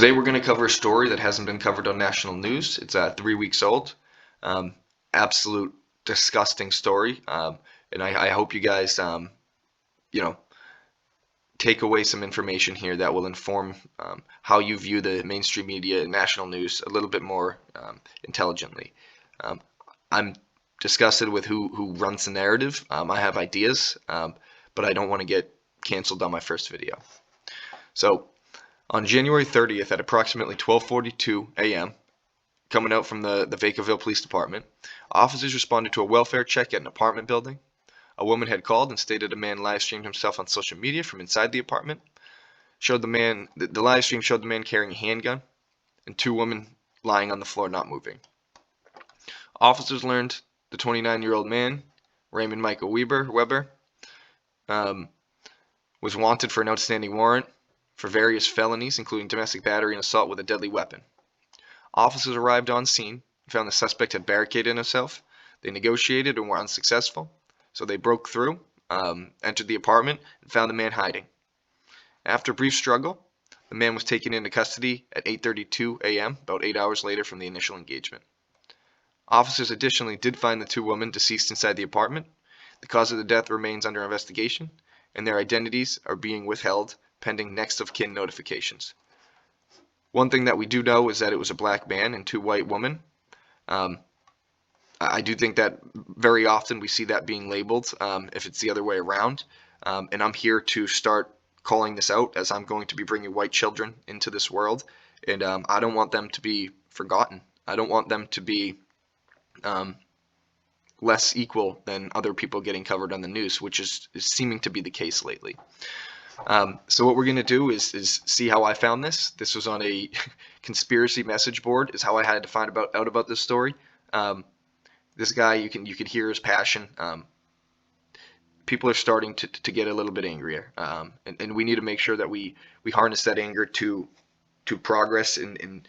Today we're going to cover a story that hasn't been covered on national news. It's 3 weeks old. Absolute disgusting story. And I hope you guys, take away some information here that will inform how you view the mainstream media and national news a little bit more intelligently. I'm disgusted with who runs the narrative. I have ideas, but I don't want to get canceled on my first video. So, on January 30th at approximately 12:42 a.m., coming out from the Vacaville Police Department, officers responded to a welfare check at an apartment building. A woman had called and stated a man live streamed himself on social media from inside the apartment. The live stream showed the man carrying a handgun and two women lying on the floor not moving. Officers learned the 29-year-old man, Raymond Michael Weber, was wanted for an outstanding warrant for various felonies, including domestic battery and assault with a deadly weapon. Officers arrived on scene and found the suspect had barricaded himself. They negotiated and were unsuccessful, so they broke through, entered the apartment, and found the man hiding. After a brief struggle, the man was taken into custody at 8:32 a.m., about 8 hours later from the initial engagement. Officers additionally did find the two women deceased inside the apartment. The cause of the death remains under investigation, and their identities are being withheld pending next of kin notifications. One thing that we do know is that it was a black man and two white women. I do think that very often we see that being labeled if it's the other way around. And I'm here to start calling this out, as I'm going to be bringing white children into this world. And I don't want them to be forgotten. I don't want them to be less equal than other people getting covered on the news, which is seeming to be the case lately. So what we're going to do is see how I found this. This was on a conspiracy message board, is how I had to find out about this story. This guy, you can hear his passion. People are starting to get a little bit angrier, and we need to make sure that we harness that anger to progress in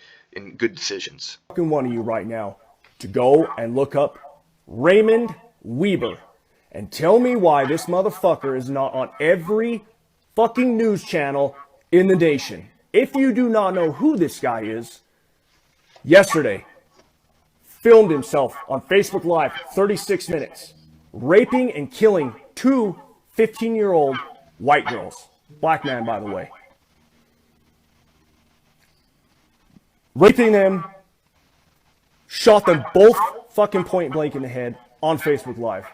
good decisions. One of you right now to go and look up Raymond Weber and tell me why this motherfucker is not on every fucking news channel in the nation. If you do not know who this guy is, yesterday filmed himself on Facebook Live 36 minutes raping and killing two 15-year-old white girls. Black man, by the way. Raping them, shot them both fucking point blank in the head on Facebook Live.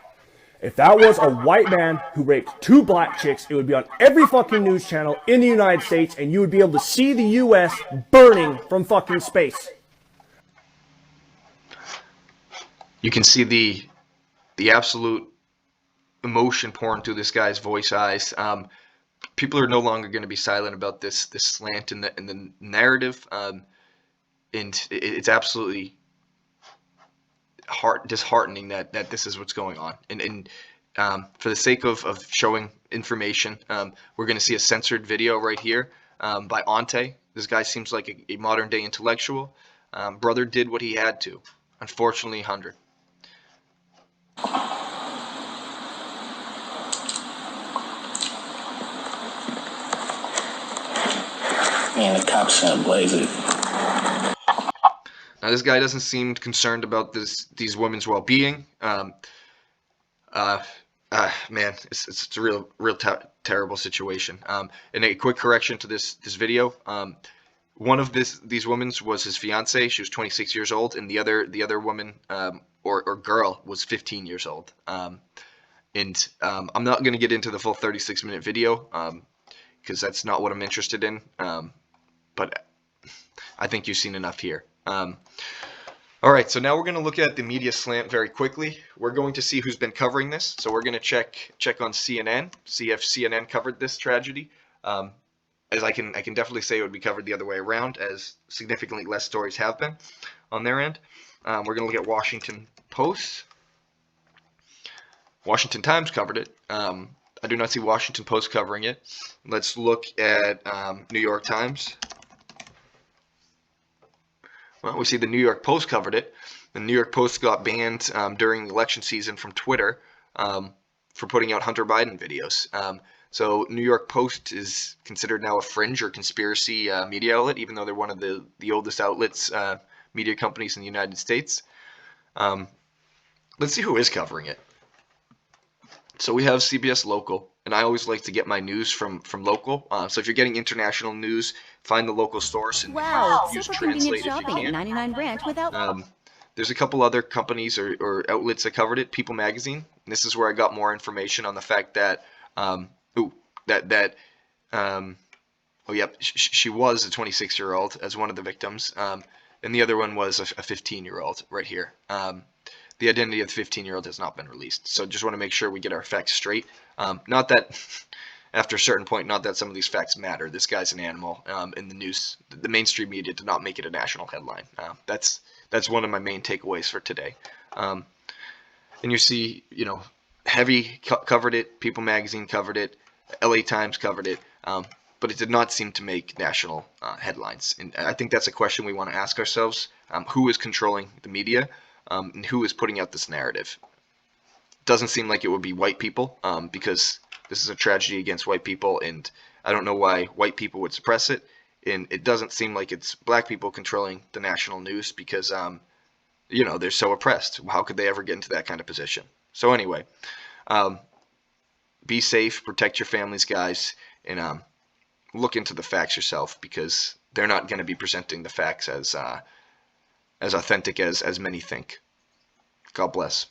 If that was a white man who raped two black chicks, it would be on every fucking news channel in the United States, and you would be able to see the U.S. burning from fucking space. You can see the absolute emotion pouring through this guy's voice eyes. People are no longer going to be silent about this slant in the narrative, and it's absolutely disheartening that this is what's going on. And for the sake of showing information, we're going to see a censored video right here by Ante. This guy seems like a modern day intellectual. Brother did what he had to. Unfortunately, 100. Man, the cops gonna blaze it. Now, this guy doesn't seem concerned about these women's well-being. Man, it's a real terrible situation. And a quick correction to this video. One of these women was his fiance. She was 26 years old, and the other woman or girl was 15 years old. I'm not going to get into the full 36-minute video because that's not what I'm interested in. But I think you've seen enough here. All right, so now we're going to look at the media slant very quickly. We're going to see who's been covering this. So we're going to check on CNN, see if CNN covered this tragedy. As I can definitely say it would be covered the other way around, as significantly less stories have been on their end. We're going to look at Washington Post. Washington Times covered it. I do not see Washington Post covering it. Let's look at New York Times. Well, we see the New York Post covered it. The New York Post got banned during the election season from Twitter for putting out Hunter Biden videos. So New York Post is considered now a fringe or conspiracy media outlet, even though they're one of the oldest outlets, media companies in the United States. Let's see who is covering it. So we have CBS Local, and I always like to get my news from local. So if you're getting international news, find the local source and Wow, use super convenient Translate if you shopping at can. 99 Branch without. There's a couple other companies or outlets that covered it. People Magazine. And this is where I got more information on the fact that, oh yep, she was a 26-year-old as one of the victims, and the other one was a 15-year-old right here. The identity of the 15-year-old has not been released, so just want to make sure we get our facts straight. Not that after a certain point, not that some of these facts matter. This guy's an animal. In the news, the mainstream media did not make it a national headline. That's one of my main takeaways for today. And you see, Heavy covered it, People Magazine covered it, LA Times covered it, but it did not seem to make national headlines. And I think that's a question we want to ask ourselves. Who is controlling the media, and who is putting out this narrative? Doesn't seem like it would be white people, because this is a tragedy against white people, and I don't know why white people would suppress it. And it doesn't seem like it's black people controlling the national news because, they're so oppressed. How could they ever get into that kind of position? So anyway, be safe, protect your families, guys, and look into the facts yourself, because they're not going to be presenting the facts as authentic as many think. God bless.